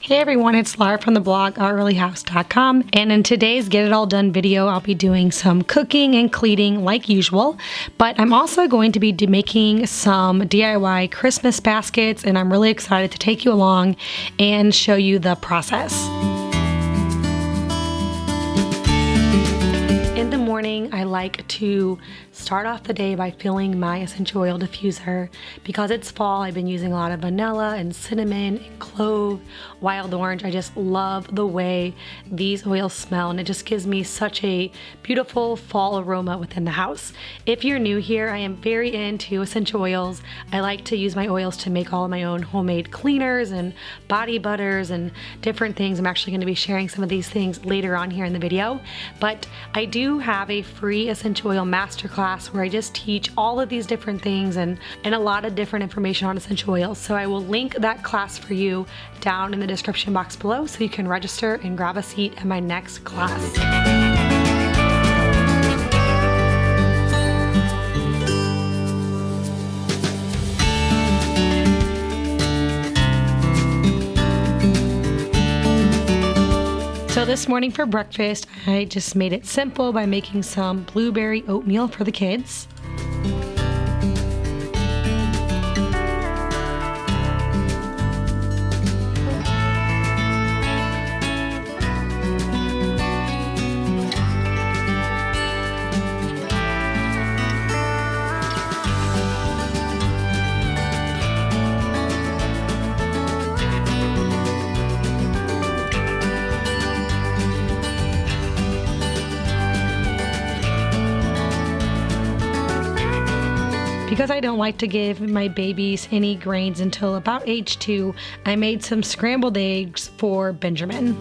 Hey everyone, it's Laura from the blog OurEarlyHouse.com, and in today's Get It All Done video, I'll be doing some cooking and cleaning like usual, but I'm also going to be making some DIY Christmas baskets, and I'm really excited to take you along and show you the process. In the morning, I like to start off the day by filling my essential oil diffuser. Because it's fall, I've been using a lot of vanilla and cinnamon and clove, wild orange. I just love the way these oils smell, and it just gives me such a beautiful fall aroma within the house. If you're new here, I am very into essential oils. I like to use my oils to make all of my own homemade cleaners and body butters and different things. I'm actually going to be sharing some of these things later on here in the video, but I do have a free essential oil masterclass where I just teach all of these different things and a lot of different information on essential oils. So I will link that class for you down in the description box below so you can register and grab a seat at my next class. So this morning for breakfast, I just made it simple by making some blueberry oatmeal for the kids. Because I don't like to give my babies any grains until about age 2, I made some scrambled eggs for Benjamin.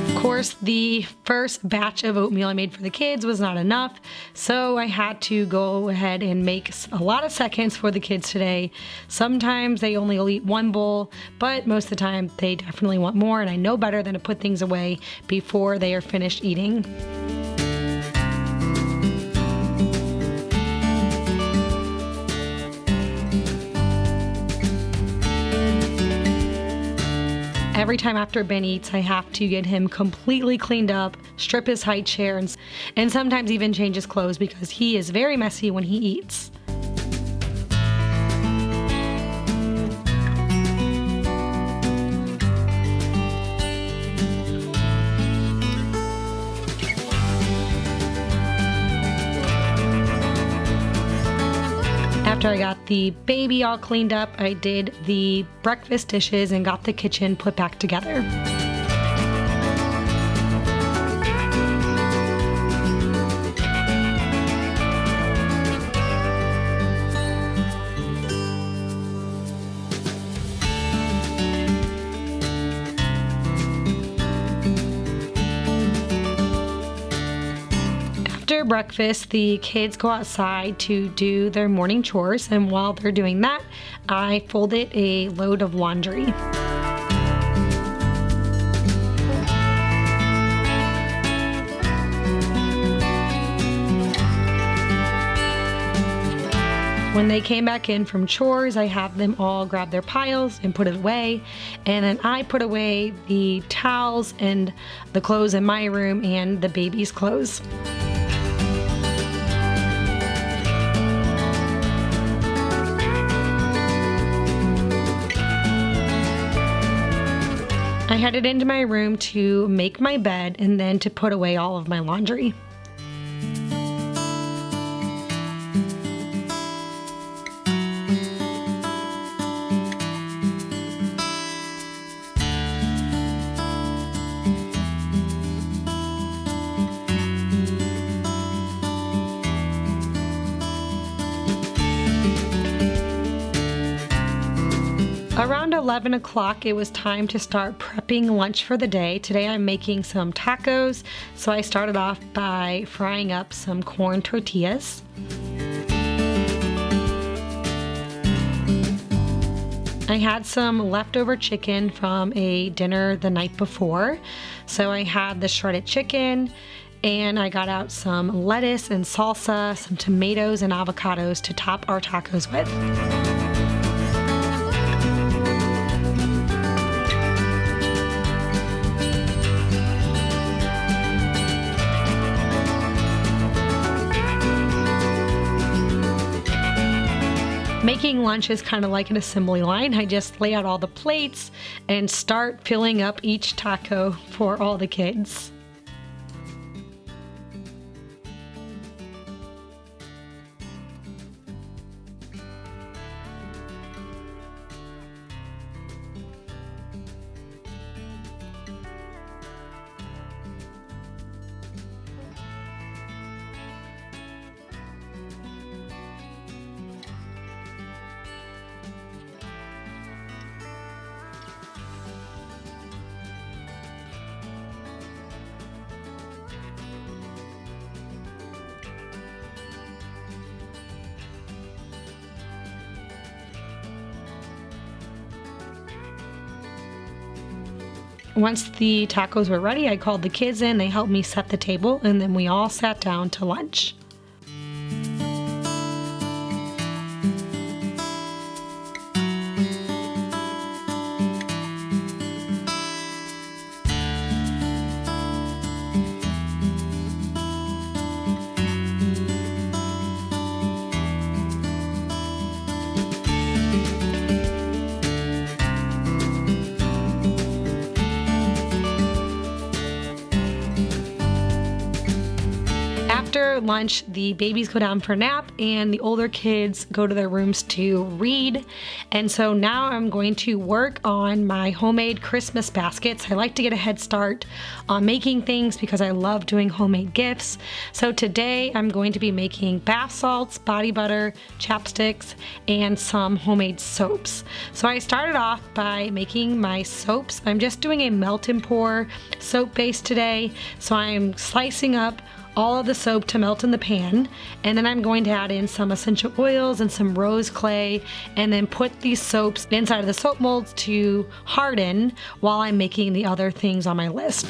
Of course, the first batch of oatmeal I made for the kids was not enough, so I had to go ahead and make a lot of seconds for the kids today. Sometimes they only will eat one bowl, but most of the time they definitely want more, and I know better than to put things away before they are finished eating. Every time after Ben eats, I have to get him completely cleaned up, strip his high chair, and sometimes even change his clothes because he is very messy when he eats. After I got the baby all cleaned up, I did the breakfast dishes and got the kitchen put back together. After breakfast, the kids go outside to do their morning chores, and while they're doing that, I folded a load of laundry. When they came back in from chores, I have them all grab their piles and put it away, and then I put away the towels and the clothes in my room and the baby's clothes. I headed into my room to make my bed and then to put away all of my laundry. Around 11 o'clock, it was time to start prepping lunch for the day. Today I'm making some tacos, so I started off by frying up some corn tortillas. I had some leftover chicken from a dinner the night before, so I had the shredded chicken And I got out some lettuce and salsa, some tomatoes and avocados to top our tacos with. Making lunch is kind of like an assembly line. I just lay out all the plates and start filling up each taco for all the kids. Once the tacos were ready, I called the kids in, they helped me set the table, and then we all sat down to lunch. After lunch, the babies go down for a nap and the older kids go to their rooms to read. And so now I'm going to work on my homemade Christmas baskets. I like to get a head start on making things because I love doing homemade gifts. So today I'm going to be making bath salts, body butter, chapsticks, and some homemade soaps. So I started off by making my soaps. I'm just doing a melt and pour soap base today. So I'm slicing up all of the soap to melt in the pan, and then I'm going to add in some essential oils and some rose clay, and then put these soaps inside of the soap molds to harden while I'm making the other things on my list.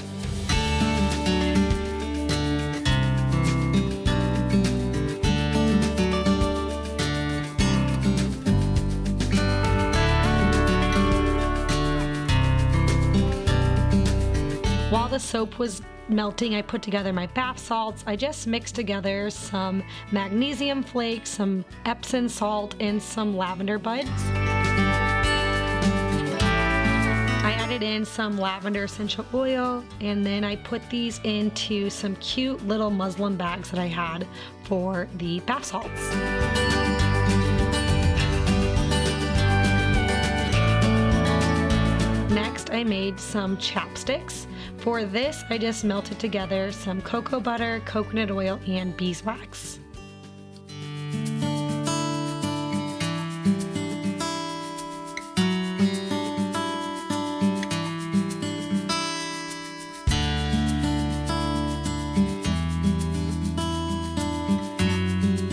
While the soap was melting, I put together my bath salts. I just mixed together some magnesium flakes, some Epsom salt, and some lavender buds. I added in some lavender essential oil, and then I put these into some cute little muslin bags that I had for the bath salts. Next, I made some chapsticks. For this, I just melted together some cocoa butter, coconut oil, and beeswax.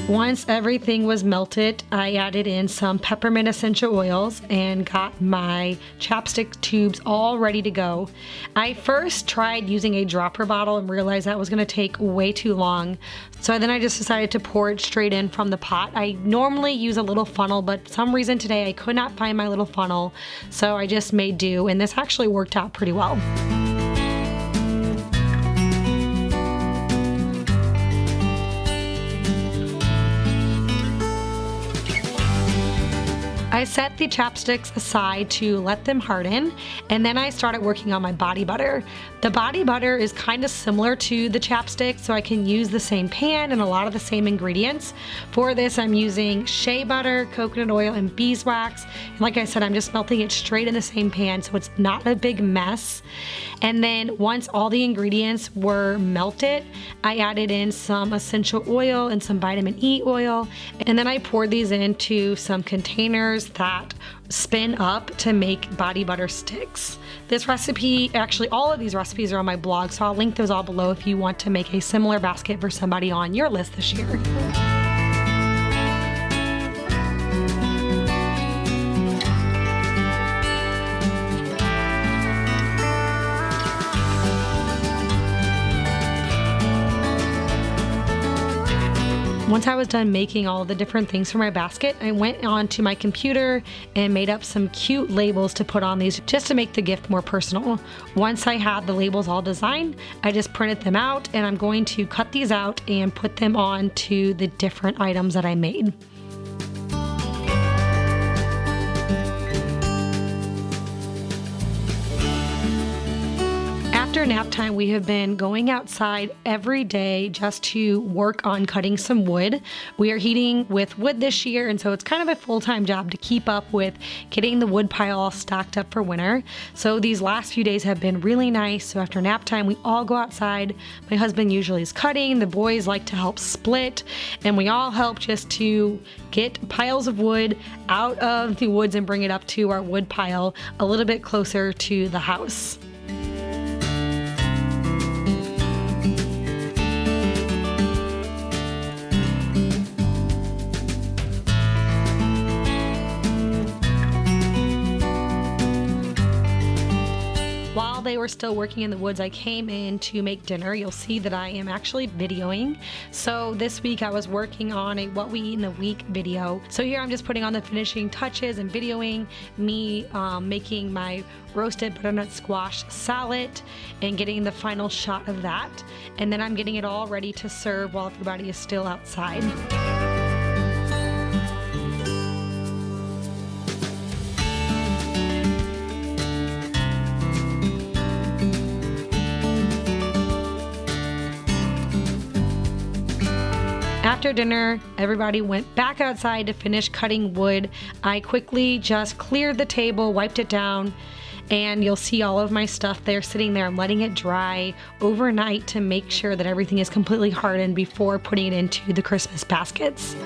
Once everything was melted, I added in some peppermint essential oils and got my chapstick tubes all ready to go. I first tried using a dropper bottle and realized that was going to take way too long. So then I just decided to pour it straight in from the pot. I normally use a little funnel, but for some reason today I could not find my little funnel. So I just made do, and this actually worked out pretty well. I set the chapsticks aside to let them harden, and then I started working on my body butter. The body butter is kind of similar to the chapstick, so I can use the same pan and a lot of the same ingredients. For this, I'm using shea butter, coconut oil, and beeswax. And like I said, I'm just melting it straight in the same pan, so it's not a big mess. And then once all the ingredients were melted, I added in some essential oil and some vitamin E oil, and then I poured these into some containers that spin up to make body butter sticks. This recipe, actually all of these recipes are on my blog, so I'll link those all below if you want to make a similar basket for somebody on your list this year. Once I was done making all the different things for my basket, I went onto my computer and made up some cute labels to put on these just to make the gift more personal. Once I had the labels all designed, I just printed them out, and I'm going to cut these out and put them onto the different items that I made. After nap time, we have been going outside every day just to work on cutting some wood. We are heating with wood this year, and so it's kind of a full-time job to keep up with getting the wood pile all stocked up for winter. So these last few days have been really nice. So after nap time, we all go outside. My husband usually is cutting. The boys like to help split, and we all help just to get piles of wood out of the woods and bring it up to our wood pile a little bit closer to the house. While they were still working in the woods, I came in to make dinner. You'll see that I am actually videoing. So this week I was working on a what we eat in a week video. So here I'm just putting on the finishing touches and videoing me making my roasted butternut squash salad and getting the final shot of that. And then I'm getting it all ready to serve while everybody is still outside. After dinner, everybody went back outside to finish cutting wood. I quickly just cleared the table, wiped it down, and you'll see all of my stuff there sitting there. I'm letting it dry overnight to make sure that everything is completely hardened before putting it into the Christmas baskets.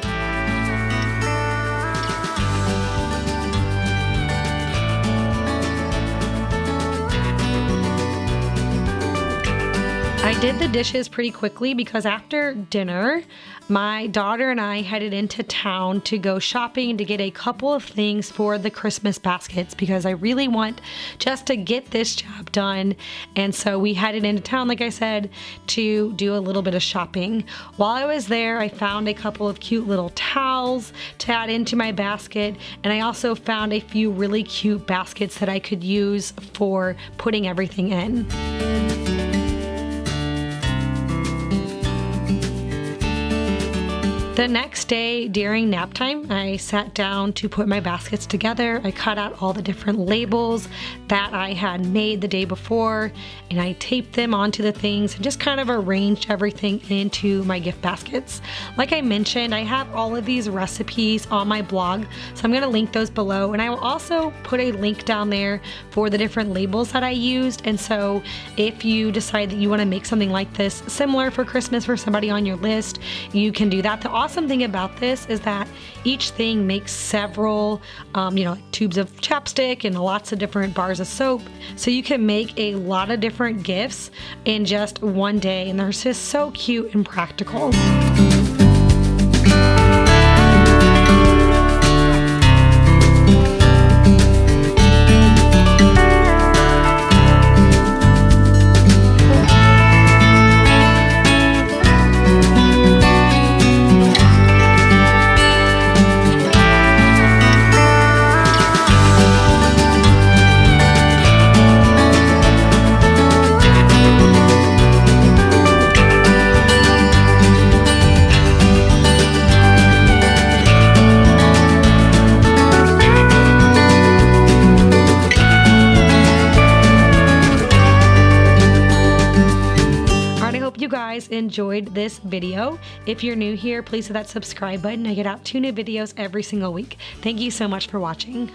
I did the dishes pretty quickly because after dinner, my daughter and I headed into town to go shopping to get a couple of things for the Christmas baskets because I really want just to get this job done. And so we headed into town, like I said, to do a little bit of shopping. While I was there, I found a couple of cute little towels to add into my basket. And I also found a few really cute baskets that I could use for putting everything in. The next day during nap time, I sat down to put my baskets together. I cut out all the different labels that I had made the day before, and I taped them onto the things and just kind of arranged everything into my gift baskets. Like I mentioned, I have all of these recipes on my blog, so I'm going to link those below, and I will also put a link down there for the different labels that I used. And so if you decide that you want to make something like this similar for Christmas for somebody on your list, you can do that. The awesome thing about this is that each thing makes several, like tubes of chapstick and lots of different bars of soap. So you can make a lot of different gifts in just one day, and they're just so cute and practical. You guys enjoyed this video. If you're new here, please hit that subscribe button. I get out 2 new videos every single week. Thank you so much for watching.